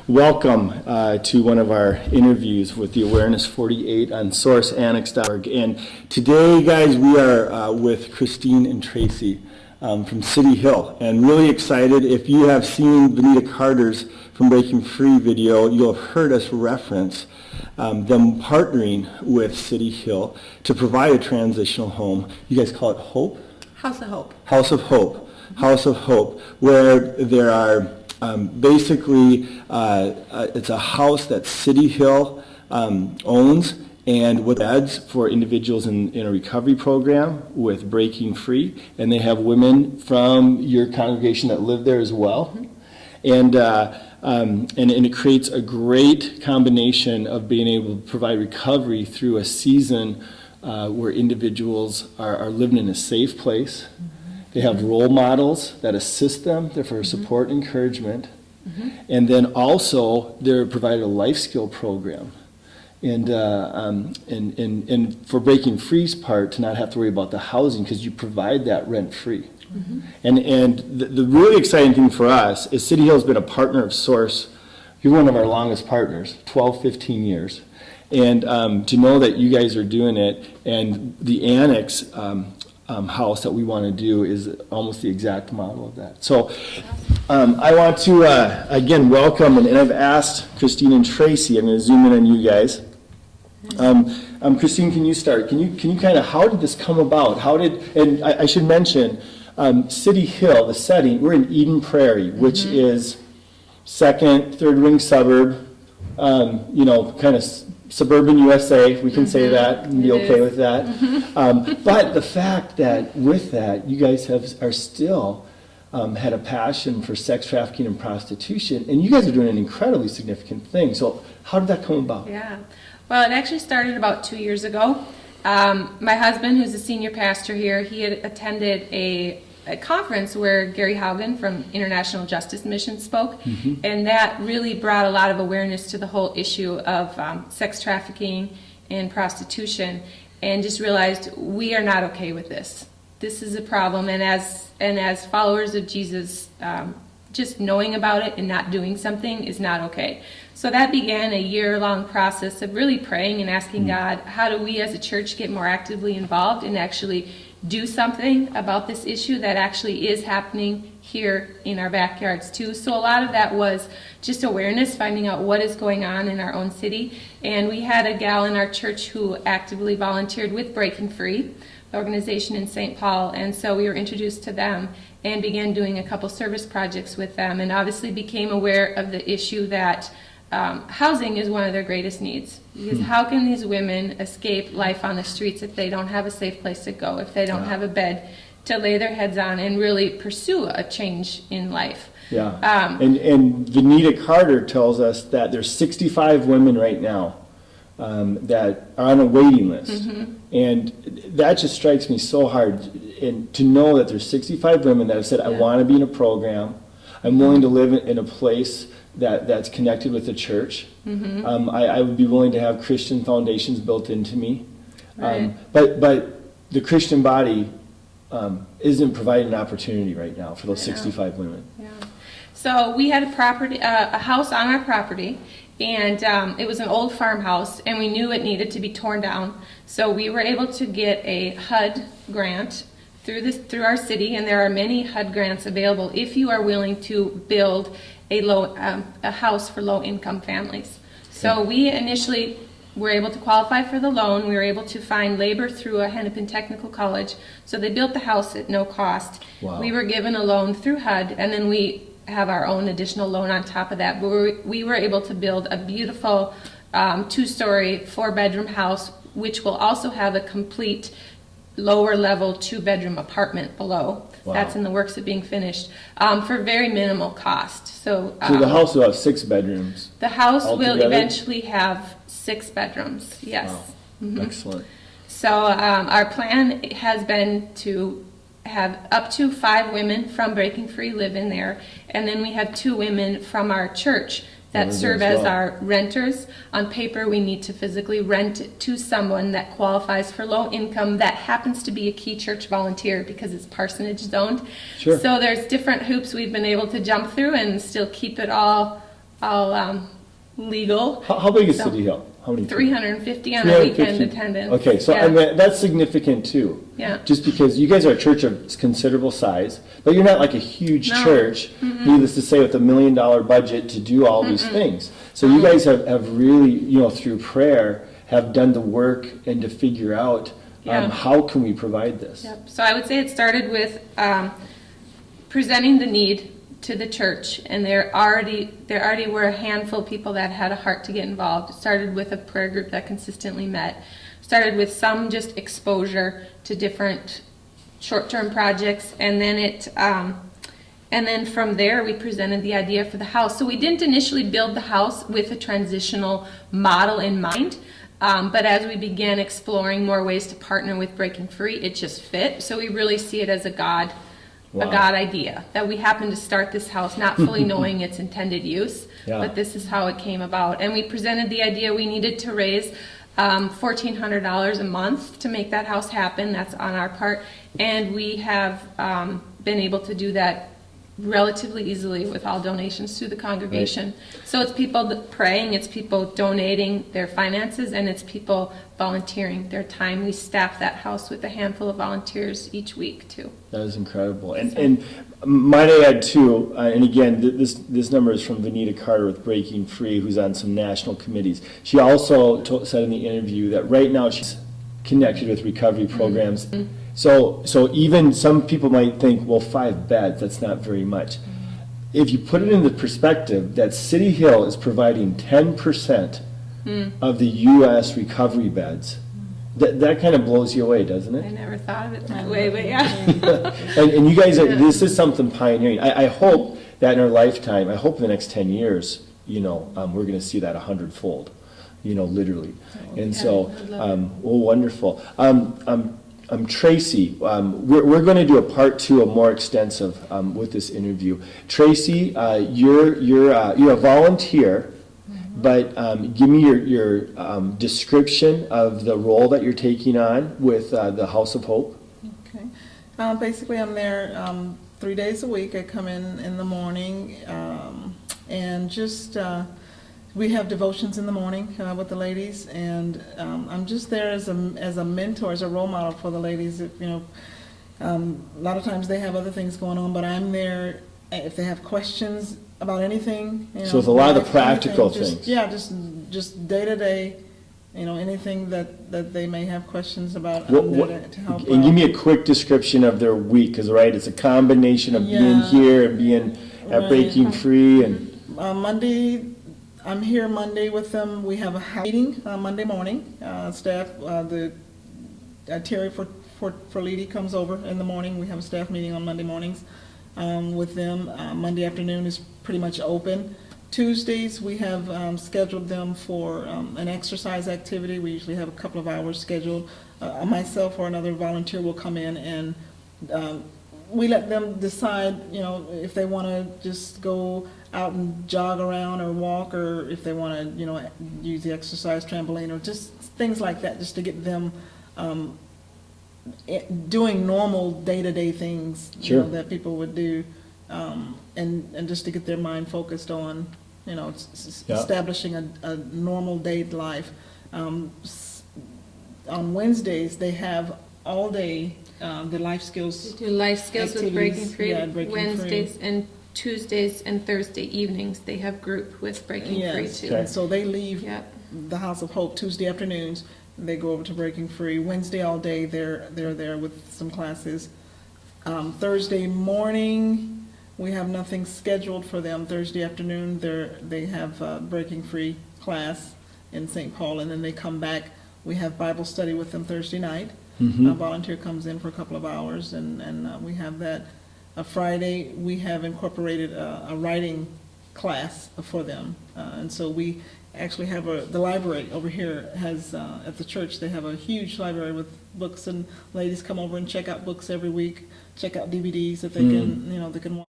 Welcome to one of our interviews with the Awareness 48 on sourceannex.org. And today, guys, we are with Christine and Tracy from City Hill. And really excited. If you have seen Benita Carter's From Breaking Free video, you'll have heard us reference them partnering with City Hill to provide a transitional home. You guys call it Hope? House of Hope. House of Hope. House of Hope, where there are it's a house that City Hill owns, and with beds for individuals in a recovery program with Breaking Free, and they have women from your congregation that live there as well. And it creates a great combination of being able to provide recovery through a season where individuals are living in a safe place. They have role models that assist them. They're for support and encouragement. And then also they're provided a life skill program. And for Breaking Free's part, to not have to worry about the housing because you provide that rent free. And the really exciting thing for us is City Hill's been a partner of Source. You're one of our longest partners, 12, 15 years. And to know that you guys are doing it, and the Annex house that we want to do is almost the exact model of that. So I want to again welcome, and I've asked Christine and Tracy. I'm going to zoom in on you guys. Christine, can you start? Can you kind of, how did this come about? And I should mention City Hill, the setting. We're in Eden Prairie, which is second, third ring suburb. Kind of suburban USA, we can say that and be okay with that. But the fact that with that, you guys are still had a passion for sex trafficking and prostitution, and you guys are doing an incredibly significant thing. So how did that come about? Yeah, well, it actually started about 2 years ago. My husband, who's a senior pastor here, he had attended a conference where Gary Haugen from International Justice Mission spoke, and that really brought a lot of awareness to the whole issue of sex trafficking and prostitution, and just realized we are not okay with this. This is a problem, and as followers of Jesus, just knowing about it and not doing something is not okay. So that began a year-long process of really praying and asking God, how do we as a church get more actively involved and actually do something about this issue that actually is happening here in our backyards too. So a lot of that was just awareness, finding out what is going on in our own city. And we had a gal in our church who actively volunteered with Breaking Free, the organization in St. Paul, and so we were introduced to them and began doing a couple service projects with them, and obviously became aware of the issue that housing is one of their greatest needs. Because how can these women escape life on the streets if they don't have a safe place to go, if they don't have a bed to lay their heads on and really pursue a change in life? Yeah. And Benita Carter tells us that there's 65 women right now that are on a waiting list. And that just strikes me so hard. And to know that there's 65 women that have said, I want to be in a program, I'm willing to live in a place that's connected with the church. I would be willing to have Christian foundations built into me. Right. But the Christian body isn't providing an opportunity right now for those 65 women. Yeah. So we had a house on our property, and it was an old farmhouse, and we knew it needed to be torn down. So we were able to get a HUD grant through our city, and there are many HUD grants available if you are willing to build a house for low-income families. So we initially were able to qualify for the loan. We were able to find labor through a Hennepin Technical College. So they built the house at no cost. Wow. We were given a loan through HUD, and then we have our own additional loan on top of that. But we were able to build a beautiful 2-story, 4-bedroom house, which will also have a complete lower level 2-bedroom apartment below. Wow. That's in the works of being finished for very minimal cost. So the house will have 6 bedrooms. The house altogether? will eventually have 6 bedrooms. Yes. Wow. Excellent. So our plan has been to have up to 5 women from Breaking Free live in there, and then we have 2 women from our church that serve as our renters. On paper, we need to physically rent it to someone that qualifies for low income that happens to be a key church volunteer because it's parsonage zoned. Sure. So there's different hoops we've been able to jump through and still keep it all all legal. How big is So, City Hill? How many? 350 on a weekend attendance. Okay, so Yeah. I mean, that's significant too. Yeah. Just because you guys are a church of considerable size, but you're not like a huge No. church, needless to say, with $1 million budget to do all these things. So you guys have really, through prayer, have done the work and to figure out Yeah. how can we provide this. Yep. So I would say it started with presenting the need to the church, and there already were a handful of people that had a heart to get involved. It started with a prayer group that consistently met. Started with some just exposure to different short-term projects, and then from there we presented the idea for the house. So we didn't initially build the house with a transitional model in mind. But as we began exploring more ways to partner with Breaking Free, it just fit. So we really see it as a God idea, that we happened to start this house not fully knowing its intended use, Yeah. but this is how it came about. And we presented the idea we needed to raise $1,400 a month to make that house happen. That's on our part. And we have been able to do that relatively easily with all donations through the congregation. So it's people praying, it's people donating their finances, and it's people volunteering their time. We staff that house with a handful of volunteers each week too. That is incredible. And might I add too, and again, this number is from Vanita Carter with Breaking Free, who's on some national committees. She also said in the interview that right now she's connected with recovery programs. Mm-hmm. So even some people might think, well, 5 beds, that's not very much. If you put it in the perspective that City Hill is providing 10% of the U.S. recovery beds, that kind of blows you away, doesn't I it? never thought of it that way, but yeah. and you guys, this is something pioneering. I hope that in our lifetime, I hope in the next 10 years, we're going to see that 100-fold, literally. And so, wonderful. Tracy, we're going to do a part 2, a more extensive with this interview. Tracy, you're a volunteer, but give me your description of the role that you're taking on with the House of Hope. Okay. Basically, I'm there 3 days a week. I come in the morning and just. We have devotions in the morning with the ladies, and I'm just there as a mentor, as a role model for the ladies. A lot of times they have other things going on, but I'm there if they have questions about anything. So it's a lot of the practical things. Just day to day, anything that they may have questions about. I'm there to help. And give me a quick description of their week, because it's a combination of being here and being at Breaking Free and Monday. I'm here Monday with them. We have a meeting Monday morning. Staff, Terry for Leedy comes over in the morning. We have a staff meeting on Monday mornings with them. Monday afternoon is pretty much open. Tuesdays we have scheduled them for an exercise activity. We usually have a couple of hours scheduled. Myself or another volunteer will come in and we let them decide, if they want to just go out and jog around or walk, or if they want to, use the exercise trampoline or just things like that, just to get them doing normal day-to-day things that people would do, and just to get their mind focused on, establishing a normal day life. On Wednesdays, they have all day the life skills. We do life skills with Breaking Free. Breaking Wednesdays Free. and Tuesdays and Thursday evenings they have group with Breaking Free too. And so they leave the House of Hope Tuesday afternoons. They go over to Breaking Free. Wednesday all day they're there with some classes. Thursday morning we have nothing scheduled for them. Thursday afternoon they have Breaking Free class in St. Paul, and then they come back. We have Bible study with them Thursday night. A volunteer comes in for a couple of hours, and we have that. Friday, we have incorporated a writing class for them. And so we actually have the library over here has, at the church, they have a huge library with books, and ladies come over and check out books every week, check out DVDs that they can, they can watch.